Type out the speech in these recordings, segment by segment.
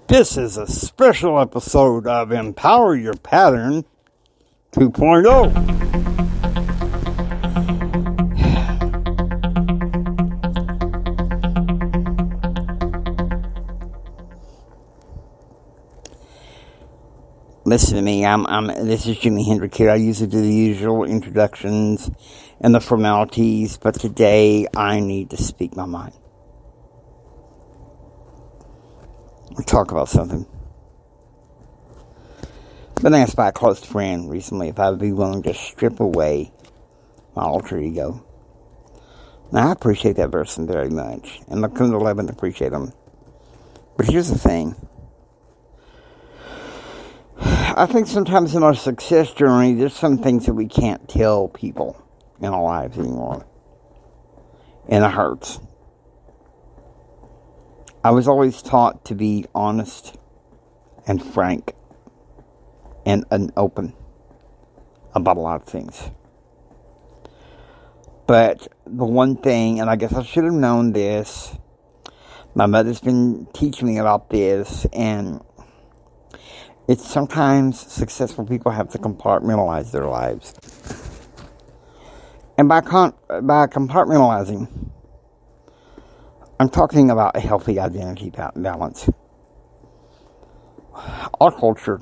This is a special episode of Empower Your Pattern 2.0. Listen to me, this is Jimmy Hendrick here. I usually do the usual introductions and the formalities, but today I need to speak my mind. We'll talk about something. Been asked by a close friend recently if I would be willing to strip away my alter ego. Now, I appreciate that person very much, and I come to love and appreciate them. But here's the thing. I think sometimes in our success journey, there's some things that we can't tell people in our lives anymore. And it hurts. I was always taught to be honest and frank and open about a lot of things. But the one thing, and I guess I should have known this, my mother's been teaching me about this, and it's sometimes successful people have to compartmentalize their lives. And by compartmentalizing, I'm talking about a healthy identity balance. Our culture,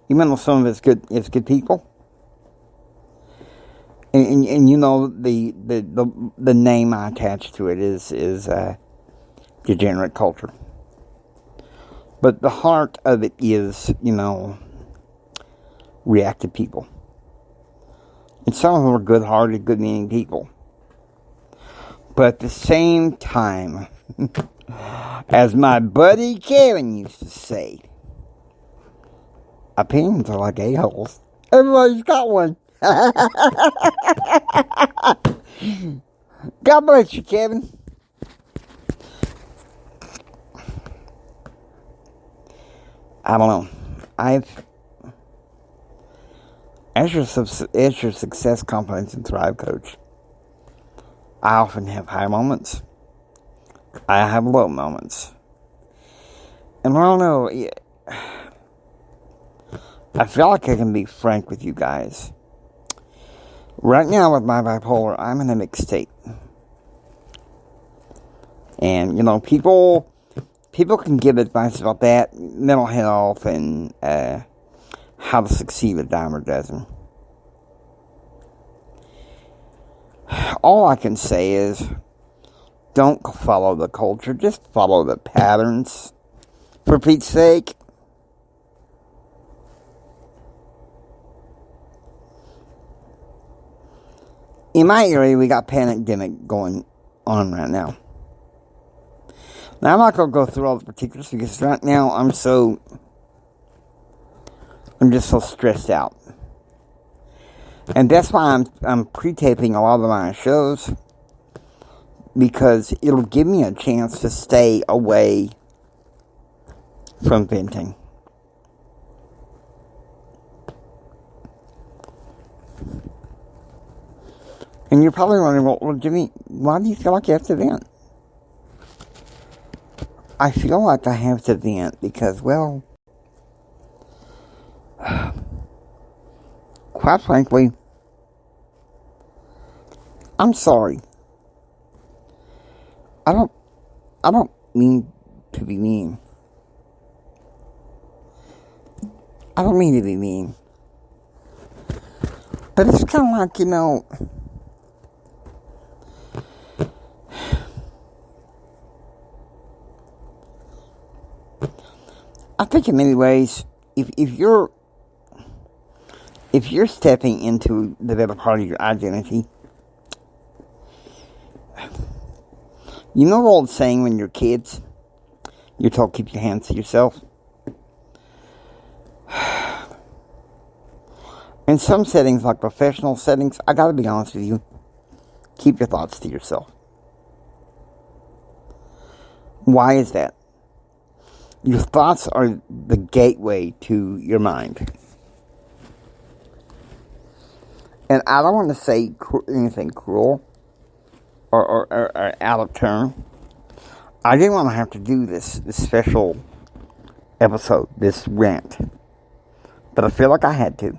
even though some of it's good people, and you know the name I attach to it is degenerate culture. But the heart of it is, reactive people. And some of them are good-hearted, good-meaning people. But at the same time, as my buddy Kevin used to say, opinions are like a-holes. Everybody's got one. God bless you, Kevin. I don't know. As your success, confidence, and thrive coach, I often have high moments. I have low moments. And I don't know, I feel like I can be frank with you guys. Right now with my bipolar, I'm in a mixed state. And, people can give advice about that, mental health, and how to succeed a dime or dozen. All I can say is, don't follow the culture, just follow the patterns, for Pete's sake. In my area, we got pandemic going on right now. Now, I'm not going to go through all the particulars because right now I'm just so stressed out. And that's why I'm pre-taping a lot of my shows, because it'll give me a chance to stay away from venting. And you're probably wondering, well, Jimmy, why do you feel like you have to vent? I feel like I have to vent because, well, quite frankly, I'm sorry. I don't mean to be mean. I don't mean to be mean. But it's kind of like, I think in many ways, if you're stepping into the better part of your identity, you know the old saying when you're kids, you're told keep your hands to yourself? In some settings, like professional settings, I gotta be honest with you, keep your thoughts to yourself. Why is that? Your thoughts are the gateway to your mind. And I don't want to say anything cruel or out of turn. I didn't want to have to do this special episode, this rant. But I feel like I had to.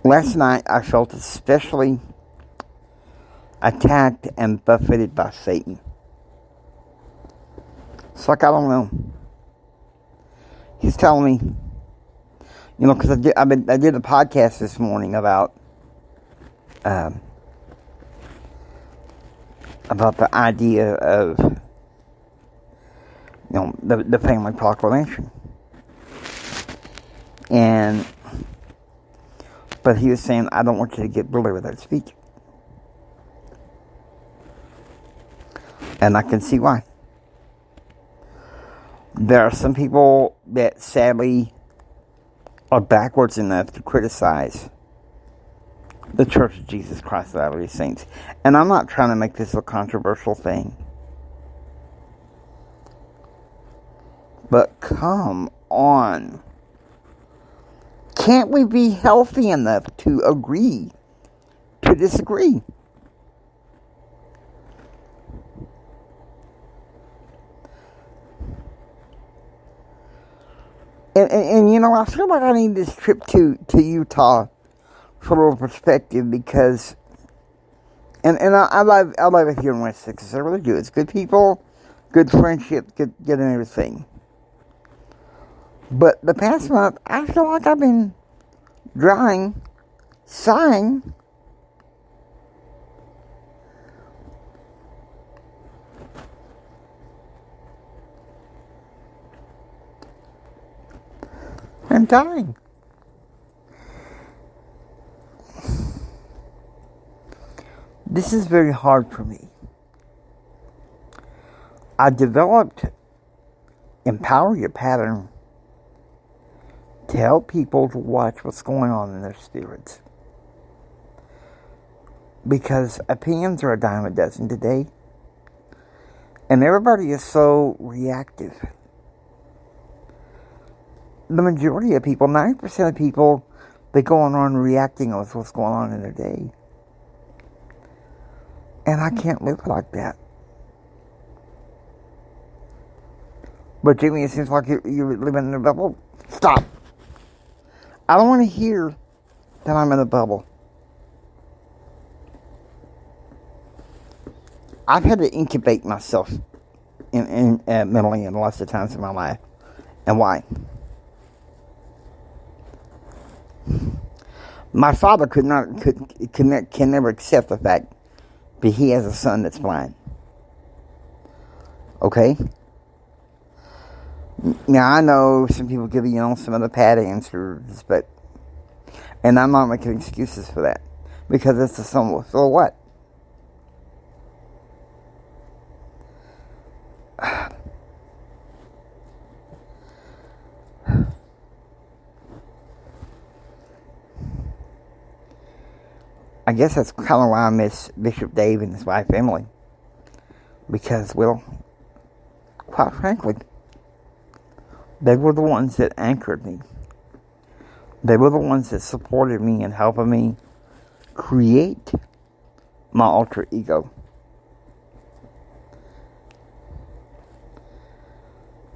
Last night I felt especially attacked and buffeted by Satan. It's like, I don't know. He's telling me, because I did a podcast this morning about the idea of, the family proclamation. But he was saying, I don't want you to get bullied with that speech. And I can see why. There are some people that sadly are backwards enough to criticize the Church of Jesus Christ of Latter-day Saints. And I'm not trying to make this a controversial thing. But come on. Can't we be healthy enough to agree to disagree? And I feel like I need this trip to Utah for a little perspective, because I love it here in West Texas. I really do. It's good people, good friendship, good and everything. But the past month, I feel like I've been drying, sighing. And dying. This is very hard for me. I developed Empower Your Pattern to help people to watch what's going on in their spirits. Because opinions are a dime a dozen today. And everybody is so reactive. The majority of people, 90% of people, they go on reacting with what's going on in their day. And I can't live like that. But Jimmy, it seems like you're living in a bubble. Stop. I don't want to hear that I'm in a bubble. I've had to incubate myself mentally in lots of times in my life. And why? My father can never accept the fact that he has a son that's blind. Okay? Now, I know some people give some of the pat answers, and I'm not making excuses for that, because it's a so what? I guess that's kind of why I miss Bishop Dave and his wife Emily. Because, well, quite frankly, they were the ones that anchored me. They were the ones that supported me and helping me create my alter ego.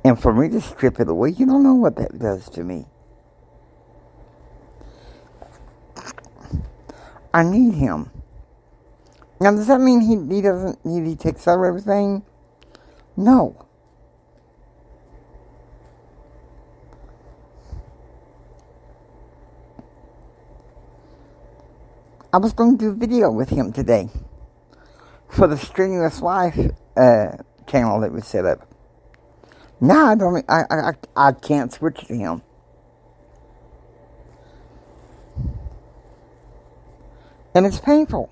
And for me to strip it away, you don't know what that does to me. I need him. Now, does that mean he takes over everything? No. I was going to do a video with him today for the Strenuous Life channel that was set up. Now I can't switch to him. And it's painful.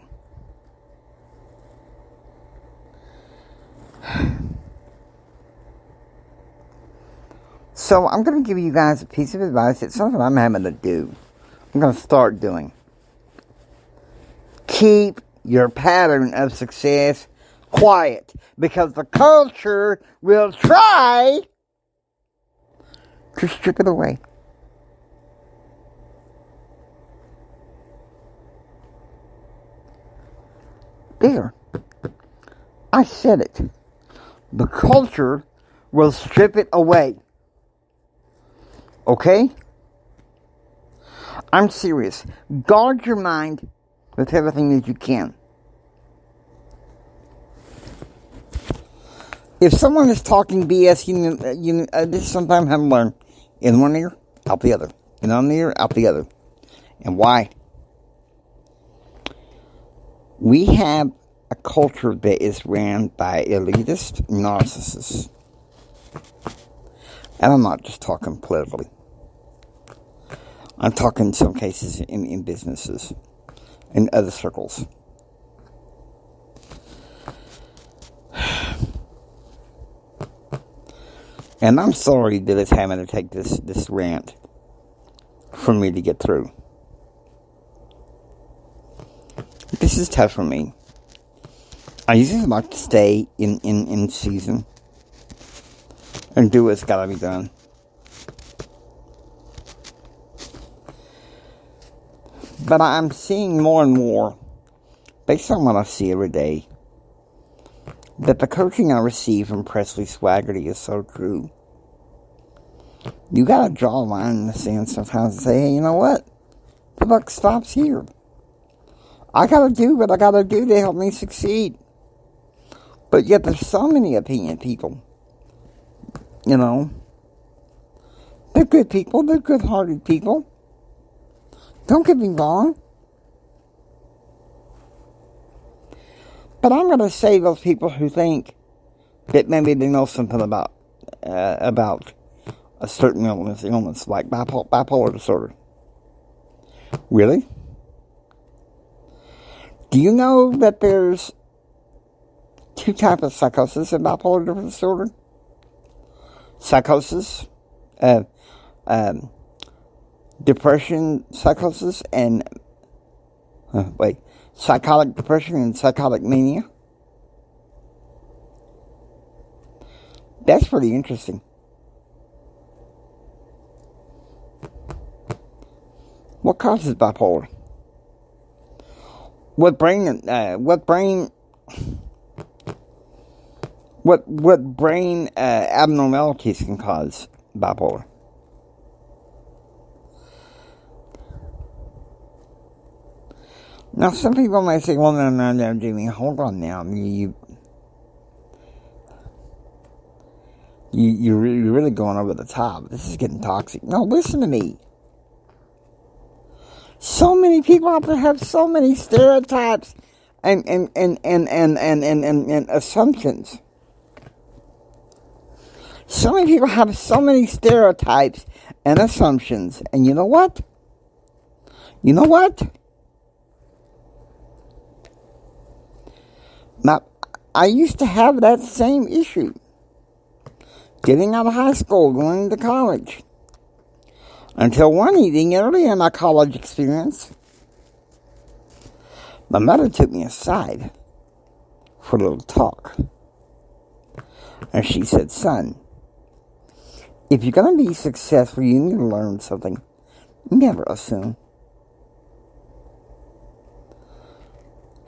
So I'm going to give you guys a piece of advice. It's something I'm having to do. I'm going to start doing. Keep your pattern of success quiet, because the culture will try to strip it away. There. I said it. The culture will strip it away. Okay? I'm serious. Guard your mind with everything that you can. If someone is talking BS, this is something I have to learn. In one ear, out the other. In one ear, out the other. And why? We have a culture that is ran by elitist narcissists. And I'm not just talking politically. I'm talking in some cases in businesses and other circles. And I'm sorry that it's having to take this rant for me to get through. This is tough for me. I usually like to stay in season and do what's got to be done. But I'm seeing more and more, based on what I see every day, that the coaching I receive from Presley Swaggerty is so true. You gotta draw a line in the sand sometimes and say, hey, you know what? The buck stops here. I gotta do what I gotta do to help me succeed. But yet there's so many opinion people. You know. They're good people. They're good-hearted people. Don't get me wrong. But I'm going to say those people who think that maybe they know something about a certain illness like bipolar disorder. Really? Do you know that there's two types of psychosis in bipolar disorder? Psychosis, depression psychosis, and psychotic depression and psychotic mania. That's pretty interesting. What causes bipolar? What brain abnormalities can cause bipolar? Now, some people might say, well, no, Jimmy, hold on now. You're really going over the top. This is getting toxic. No, listen to me. So many people out there have so many stereotypes and assumptions. So many people have so many stereotypes and assumptions. And you know what? Now, I used to have that same issue. Getting out of high school, going to college. Until one evening, early in my college experience, my mother took me aside for a little talk. And she said, son, if you're going to be successful, you need to learn something. Never assume.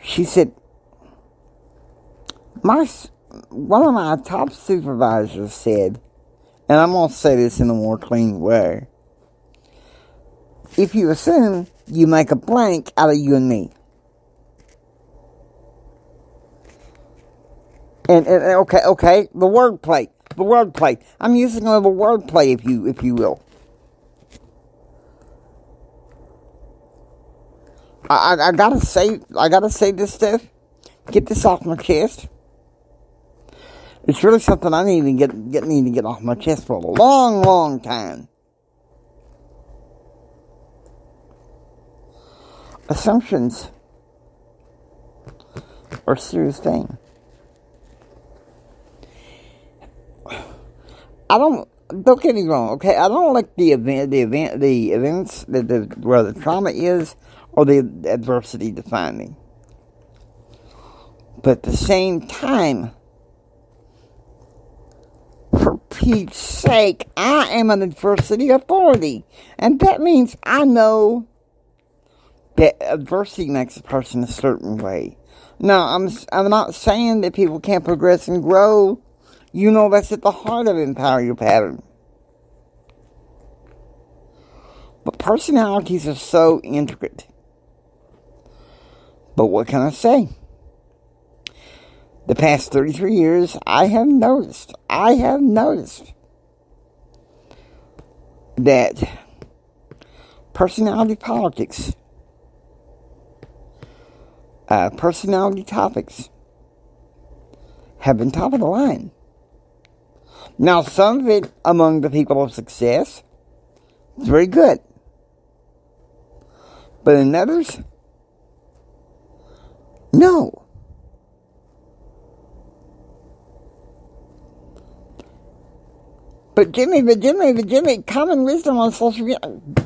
She said, one of my top supervisors said, and I'm going to say this in a more clean way, if you assume, you make a blank out of you and me. And okay, the wordplay. I'm using a little wordplay, if you will. I gotta say this stuff. Get this off my chest. It's really something I need to get off my chest for a long time. Assumptions are a serious thing. Don't get me wrong, okay? I don't like the events where the trauma is or the adversity defining. But at the same time, for Pete's sake, I am an adversity authority. And that means I know that adversity makes a person a certain way. Now, I'm not saying that people can't progress and grow You know that's at the heart of Empower Your Pattern. But personalities are so intricate. But what can I say? The past 33 years, I have noticed that personality politics, personality topics have been top of the line. Now, some of it among the people of success is very good. But in others, no. But Jimmy, common wisdom on social media.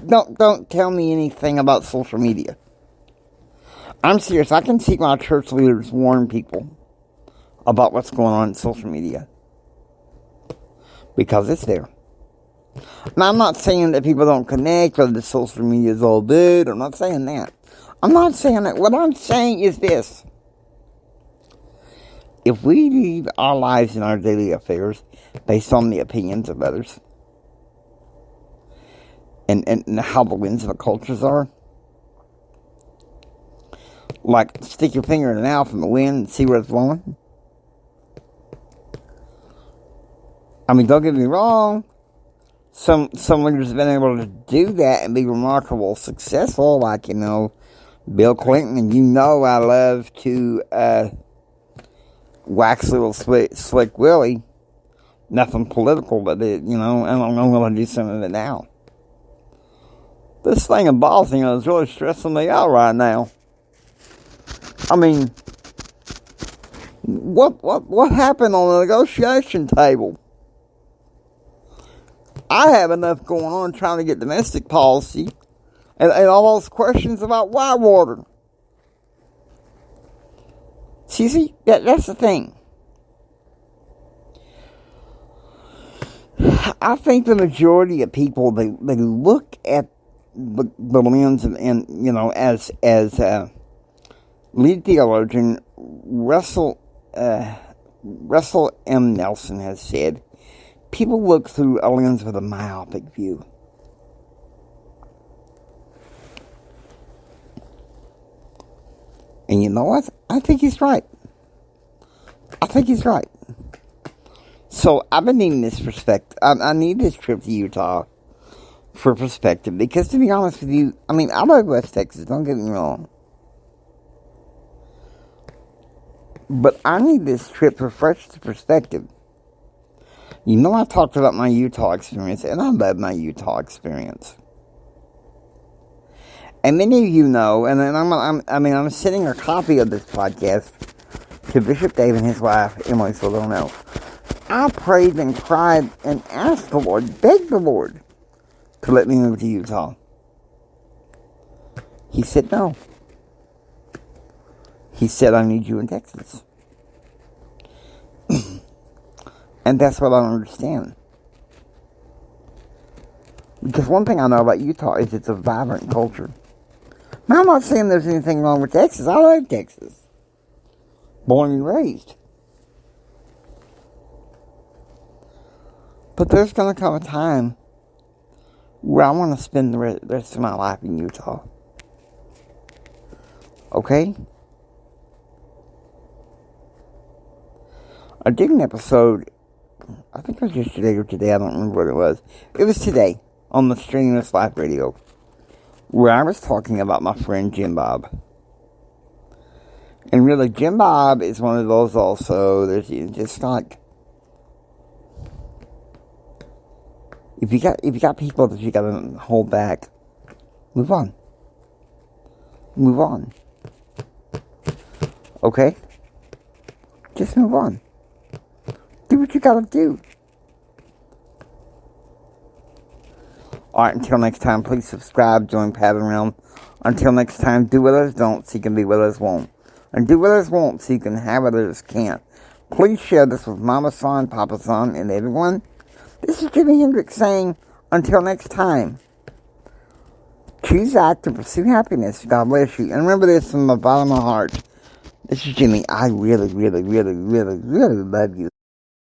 Don't tell me anything about social media. I'm serious. I can see my church leaders warn people about what's going on in social media. Because it's there. Now, I'm not saying that people don't connect or that social media is all good. I'm not saying that. I'm not saying that. What I'm saying is this. If we leave our lives and our daily affairs based on the opinions of others and how the winds of the cultures are, like stick your finger in the mouth in the wind and see where it's blowing. I mean, don't get me wrong. Some leaders have been able to do that and be remarkable, successful, like, Bill Clinton. And I love to wax little slick Willie. Nothing political, but and I'm going to do some of it now. This thing in Boston, is really stressing me out right now. I mean, what happened on the negotiation table? I have enough going on trying to get domestic policy and all those questions about Whitewater. See, that's the thing. I think the majority of people, they look at the lens and as lead theologian Russell M. Nelson has said, people look through a lens with a myopic view. And you know what? I think he's right. So I've been needing this perspective. I need this trip to Utah for perspective. Because to be honest with you, I love West Texas, don't get me wrong. But I need this trip for fresh perspective. I talked about my Utah experience, and I love my Utah experience. And many of you know, and then I'm sending a copy of this podcast to Bishop Dave and his wife, Emily, so they'll know. I prayed and cried and asked the Lord, begged the Lord, to let me move to Utah. He said no. He said, I need you in Texas. And that's what I don't understand. Because one thing I know about Utah is it's a vibrant culture. Now, I'm not saying there's anything wrong with Texas. I love Texas. Born and raised. But there's going to come a time where I want to spend the rest of my life in Utah. Okay? I did an episode, I think it was yesterday or today, I don't remember what it was. It was today, on the Streamless Live Radio, where I was talking about my friend Jim Bob. And really, Jim Bob is one of those also, there's just like, if you got people that you gotta hold back, move on. Move on. Okay? Just move on. Do what you gotta do. Alright, until next time, please subscribe, join Pattern Realm. Until next time, do what others don't so you can be what others won't. And do what others won't so you can have what others can't. Please share this with Mama Son, Papa Son, and everyone. This is Jimi Hendrick saying, until next time, choose act and pursue happiness. God bless you. And remember this from the bottom of my heart. This is Jimmy. I really, really, really, really, really love you.